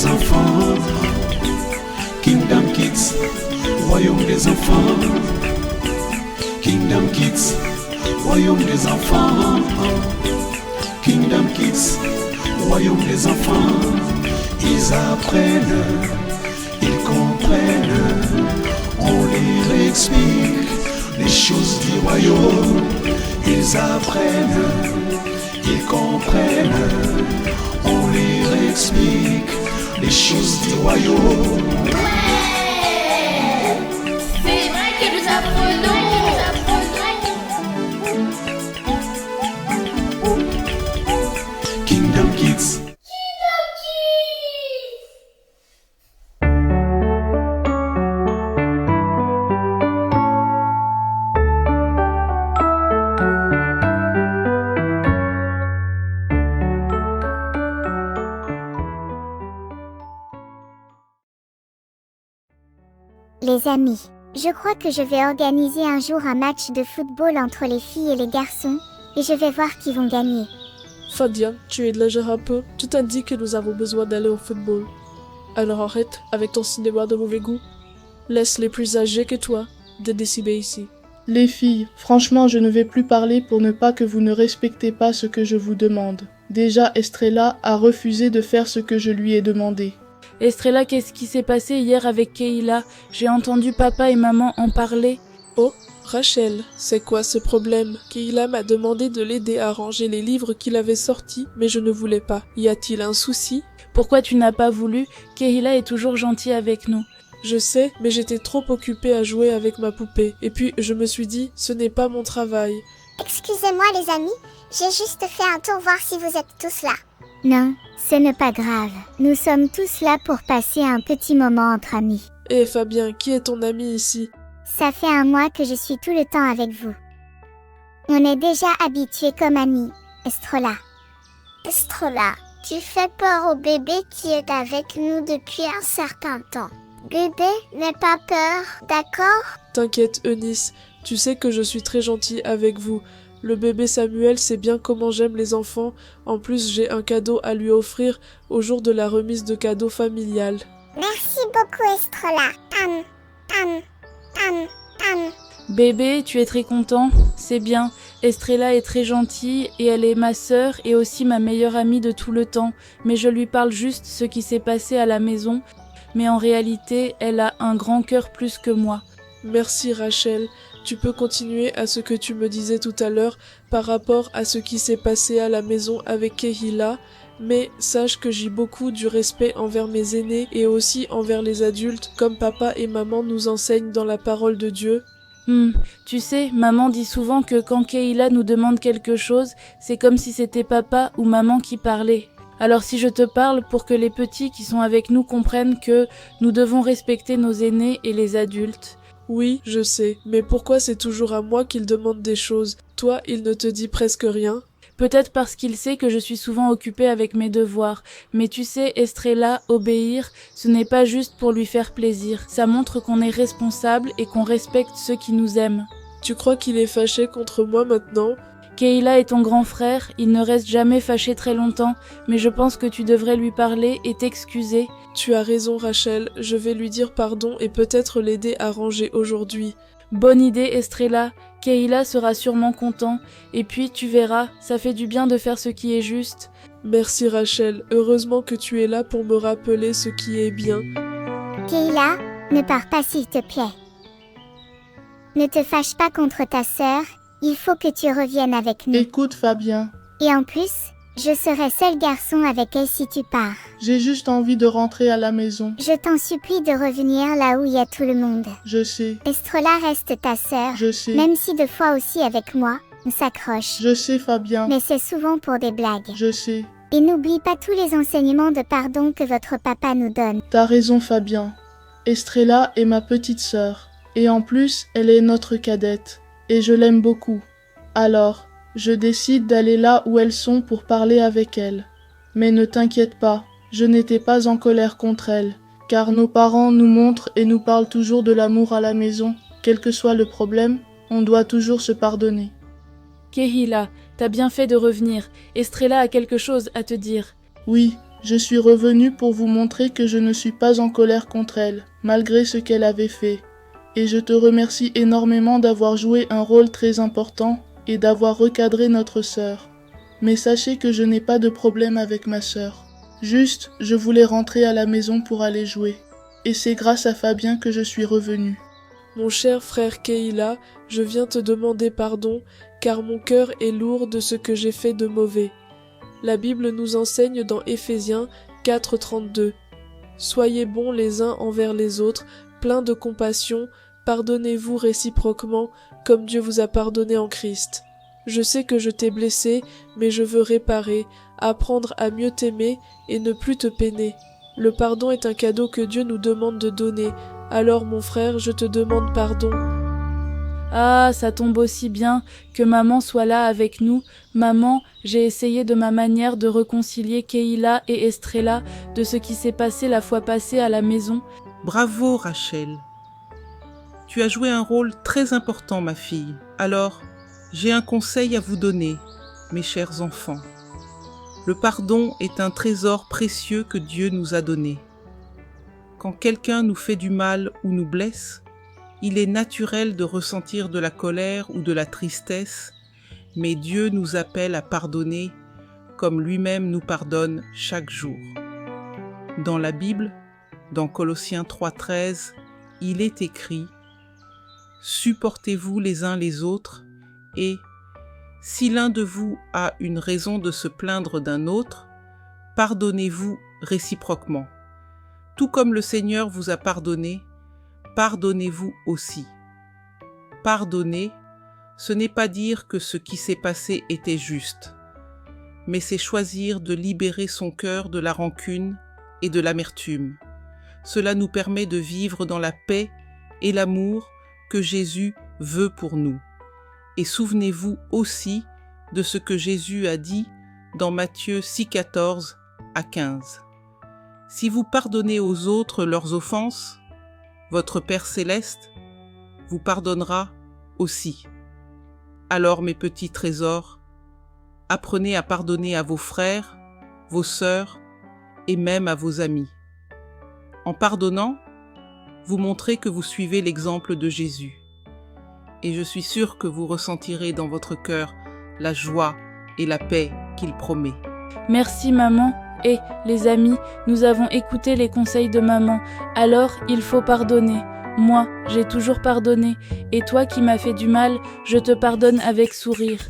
enfants. Kingdom Kids, royaume des enfants. Kingdom Kids, royaume des enfants. Kingdom Kids, royaume des enfants. Ils apprennent, ils comprennent, on leur explique les choses du royaume. Ils apprennent, ils comprennent, on leur explique les choses du royaume. Ouais, c'est vrai que nous apprenons. Kingdom Kids. Les amis, je crois que je vais organiser un jour un match de football entre les filles et les garçons, et je vais voir qui vont gagner. Fabian, tu exagères un peu. Tu t'as dit que nous avons besoin d'aller au football. Alors arrête avec ton cinéma de mauvais goût. Laisse les plus âgés que toi de décider ici. Les filles, franchement, je ne vais plus parler pour ne pas que vous ne respectez pas ce que je vous demande. Déjà, Estrella a refusé de faire ce que je lui ai demandé. Estrella, qu'est-ce qui s'est passé hier avec Kayla? J'ai entendu papa et maman en parler. Oh, Rachel, c'est quoi ce problème? Kayla m'a demandé de l'aider à ranger les livres qu'il avait sortis, mais je ne voulais pas. Y a-t-il un souci? Pourquoi tu n'as pas voulu? Kayla est toujours gentille avec nous. Je sais, mais j'étais trop occupée à jouer avec ma poupée. Et puis, je me suis dit, ce n'est pas mon travail. Excusez-moi les amis, j'ai juste fait un tour voir si vous êtes tous là. Non, ce n'est pas grave. Nous sommes tous là pour passer un petit moment entre amis. Eh Fabien, qui est ton ami ici? Ça fait un mois que je suis tout le temps avec vous. On est déjà habitués comme amis, Estrella. Estrella, tu fais peur au bébé qui est avec nous depuis un certain temps. Bébé, n'aie pas peur, d'accord? T'inquiète Eunice, tu sais que je suis très gentille avec vous. Le bébé Samuel sait bien comment j'aime les enfants. En plus, j'ai un cadeau à lui offrir au jour de la remise de cadeaux familiale. Merci beaucoup Estrella. Bébé, tu es très content? C'est bien. Estrella est très gentille et elle est ma sœur et aussi ma meilleure amie de tout le temps. Mais je lui parle juste ce qui s'est passé à la maison. Mais en réalité, elle a un grand cœur plus que moi. Merci Rachel. Tu peux continuer à ce que tu me disais tout à l'heure par rapport à ce qui s'est passé à la maison avec Kehila, mais sache que j'ai beaucoup du respect envers mes aînés et aussi envers les adultes, comme papa et maman nous enseignent dans la parole de Dieu. Tu sais, maman dit souvent que quand Kayla nous demande quelque chose, c'est comme si c'était papa ou maman qui parlait. Alors si je te parle pour que les petits qui sont avec nous comprennent que nous devons respecter nos aînés et les adultes. Oui, je sais, mais pourquoi c'est toujours à moi qu'il demande des choses? Toi, il ne te dit presque rien? Peut-être parce qu'il sait que je suis souvent occupée avec mes devoirs. Mais tu sais, Estrella, obéir, ce n'est pas juste pour lui faire plaisir. Ça montre qu'on est responsable et qu'on respecte ceux qui nous aiment. Tu crois qu'il est fâché contre moi maintenant? Kayla est ton grand frère, il ne reste jamais fâché très longtemps, mais je pense que tu devrais lui parler et t'excuser. Tu as raison Rachel, je vais lui dire pardon et peut-être l'aider à ranger aujourd'hui. Bonne idée Estrella, Kayla sera sûrement content, et puis tu verras, ça fait du bien de faire ce qui est juste. Merci Rachel, heureusement que tu es là pour me rappeler ce qui est bien. Kayla, ne pars pas s'il te plaît. Ne te fâche pas contre ta sœur, il faut que tu reviennes avec nous. Écoute Fabien, Et en plus, je serai seul garçon avec elle si tu pars. j'ai juste envie de rentrer à la maison. Je t'en supplie de revenir là où il y a tout le monde. Je sais, Estrella reste ta sœur, je sais, même si deux fois aussi avec moi, on s'accroche. je sais Fabien, Mais c'est souvent pour des blagues. je sais. Et n'oublie pas tous les enseignements de pardon que votre papa nous donne. T'as raison Fabien. Estrella est ma petite sœur. Et en plus, elle est notre cadette. Et je l'aime beaucoup. Alors, je décide d'aller là où elles sont pour parler avec elles. Mais ne t'inquiète pas, je n'étais pas en colère contre elles, car nos parents nous montrent et nous parlent toujours de l'amour à la maison. Quel que soit le problème, on doit toujours se pardonner. Kehila, t'as bien fait de revenir. Estrella a quelque chose à te dire. Oui, Je suis revenu pour vous montrer que je ne suis pas en colère contre elle, malgré ce qu'elle avait fait. Et je te remercie énormément d'avoir joué un rôle très important et d'avoir recadré notre sœur. Mais sachez que je n'ai pas de problème avec ma sœur. Juste, je voulais rentrer à la maison pour aller jouer. Et c'est grâce à Fabien que je suis revenu. Mon cher frère Keïla, je viens te demander pardon, car mon cœur est lourd de ce que j'ai fait de mauvais. La Bible nous enseigne dans Éphésiens 4:32. Soyez bons les uns envers les autres, pleins de compassion, pardonnez-vous réciproquement, comme Dieu vous a pardonné en Christ. Je sais que je t'ai blessé, mais je veux réparer, apprendre à mieux t'aimer et ne plus te peiner. Le pardon est un cadeau que Dieu nous demande de donner. Alors mon frère, je te demande pardon. Ah, ça tombe aussi bien que maman soit là avec nous. Maman, j'ai essayé de ma manière de réconcilier Keïla et Estrella de ce qui s'est passé la fois passée à la maison. Bravo Rachel. Tu as joué un rôle très important, ma fille. Alors, j'ai un conseil à vous donner, mes chers enfants. Le pardon est un trésor précieux que Dieu nous a donné. Quand quelqu'un nous fait du mal ou nous blesse, il est naturel de ressentir de la colère ou de la tristesse, mais Dieu nous appelle à pardonner comme lui-même nous pardonne chaque jour. Dans la Bible, dans Colossiens 3:13, il est écrit « Supportez-vous les uns les autres et, si l'un de vous a une raison de se plaindre d'un autre, pardonnez-vous réciproquement. Tout comme le Seigneur vous a pardonné, pardonnez-vous aussi. » Pardonner, ce n'est pas dire que ce qui s'est passé était juste, mais c'est choisir de libérer son cœur de la rancune et de l'amertume. Cela nous permet de vivre dans la paix et l'amour que Jésus veut pour nous. Et souvenez-vous aussi de ce que Jésus a dit dans Matthieu 6:14 à 15. Si vous pardonnez aux autres leurs offenses, votre Père céleste vous pardonnera aussi. Alors, mes petits trésors, apprenez à pardonner à vos frères, vos sœurs et même à vos amis. En pardonnant, vous montrez que vous suivez l'exemple de Jésus. Et je suis sûre que vous ressentirez dans votre cœur la joie et la paix qu'il promet. Merci maman. Et, les amis, nous avons écouté les conseils de maman. Alors, il faut pardonner. Moi, j'ai toujours pardonné. Et toi qui m'as fait du mal, je te pardonne avec sourire.